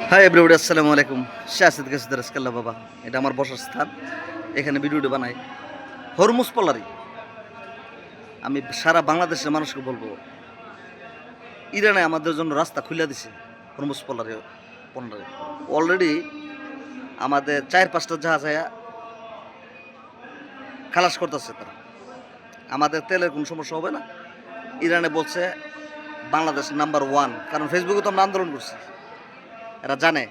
Hi everybody, আসসালামু আলাইকুম। শাহিদ কাসিদ রাসকাল্লাহ বাবা, এটা আমার বসার স্থান। এখানে ভিডিওটি বানাই হরমুজ পলারি। আমি সারা বাংলাদেশের মানুষকে বলবো, ইরানে আমাদের জন্য রাস্তা খুলে দিছে। হরমুজ পলারি অলরেডি আমাদের 4-5টা জাহাজ খালাস করতেছে তারা। আমাদের তেলের কোনো সমস্যা হবে না। ইরানে বলছে বাংলাদেশ নাম্বার 1, কারণ ফেসবুকে তো আমরা আন্দোলন করছি। এরা জানে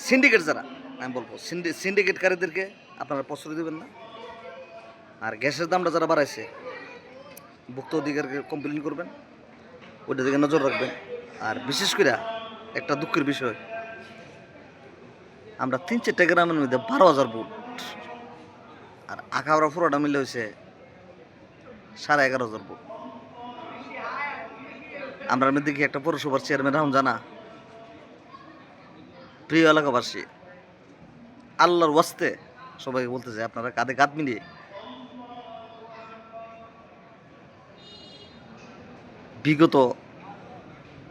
সিন্ডিকেট যারা, আমি বলবো সিন্ডিকেটকারীদেরকে আপনারা প্রশ্রয় দেবেন না। আর গ্যাসের দামটা যারা বাড়াইছে, ভুক্ত অধিকারকে কমপ্লেন করবেন, ওইটা দিকে নজর রাখবেন। আর বিশেষ করে একটা দুঃখের বিষয়, আমরা 3-4টা গ্রামের মধ্যে 12,000 ভোট, আর আখাউড়া পুরোটা মিলে হয়েছে 11,500 ভোট। আমরা মধ্যে কি একটা পৌরসভার চেয়ারম্যান রাহুল জানা? প্রিয় এলাকাবাসী, আল্লাহর ওয়াস্তে সবাইকে বলতে চাই, আপনারা কাঁধে কাঁধ মিলিয়ে বিগত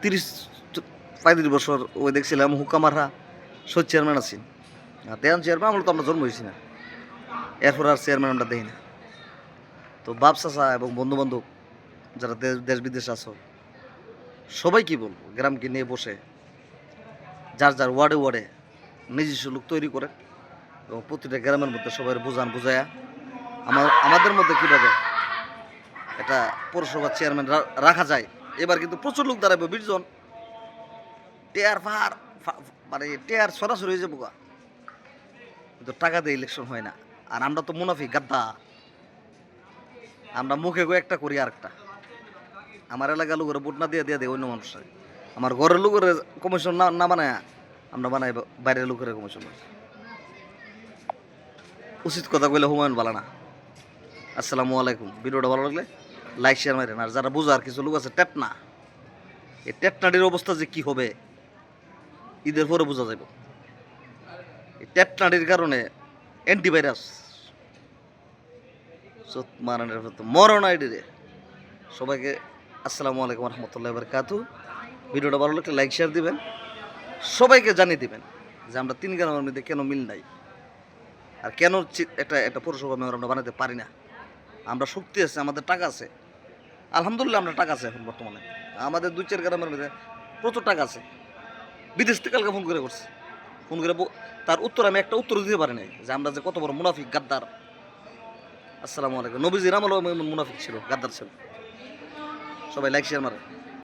30-35 বছর ওই দেখছিলাম হুকামারহা শহীদ চেয়ারম্যান আছেন। আর দেয়ান চেয়ারম্যান আমরা তো আমরা জন্ম হয়েছি না, এরপর আর চেয়ারম্যান আমরা দেখি না। তো বাপ চাচা এবং বন্ধুবান্ধব যারা দেশ বিদেশে আছো, সবাই কি বলবো, গ্রামকে নিয়ে বসে যার যার ওয়ার্ডে ওয়ার্ডে নিজস্ব লোক তৈরি করে এবং প্রতিটা গ্রামের মধ্যে সবাই বুঝায়া আমাদের মধ্যে কীভাবে একটা পৌরসভার চেয়ারম্যান রাখা যায়। এবার কিন্তু প্রচুর লোক দাঁড়াবে, 20 জন। টেয়ার পাহাড় মানে টেয়ার সরাসরি হয়ে যাবো, কিন্তু টাকা দিয়ে ইলেকশন হয় না। আর আমরা তো মুনাফি গাদ্দা, আমরা মুখে গো একটা করি আরেকটা। আমার এলাকার লোকের ভোট না দিয়ে দেয় অন্য মানুষের। আমার ঘরের লোকের কমিশন না বানায় আমরা বানাই বাইরের লোকের কমিশন। উচিত কথা কইলে হুমায়ুন বালা না। আসসালামু আলাইকুম। ভিডিওটা ভালো লাগলে লাইক শেয়ার মারেন। আর যারা বোঝার কিছু লোক আছে টেটনা, এই টেটনাটির অবস্থা যে কি হবে ঈদের পরে বোঝা যাব। এই টেটনাটির কারণে অ্যান্টিভাইরাস মরণ আইডিরে। সবাইকে আসসালামু আলাইকুম রহমতুল্লাহি ওয়া বারাকাতুহু। ভিডিওটা ভালো লাগলে লাইক শেয়ার দিবেন, সবাইকে জানিয়ে দিবেন যে আমরা 3 গ্রামের মধ্যে কেন মিল নাই, আর কেন একটা পৌরসভা মেয়র আমরা বানাতে পারি না। আমরা শক্তি আছে, আমাদের টাকা আছে, আলহামদুলিল্লাহ আমরা টাকা আছে। এখন বর্তমানে আমাদের 2-4 গ্রামের মধ্যে প্রচুর টাকা আছে। বিদেশ থেকে কালকে ফোন করে তার উত্তর আমি একটা উত্তর দিতে পারি নাই, যে আমরা যে কত বড় মুনাফিক গাদ্দার। আসসালামু আলাইকুম। নবীজির আমল মুনাফিক ছিল, গাদ্দার ছিল। সবাই লাইক শেয়ার মারে।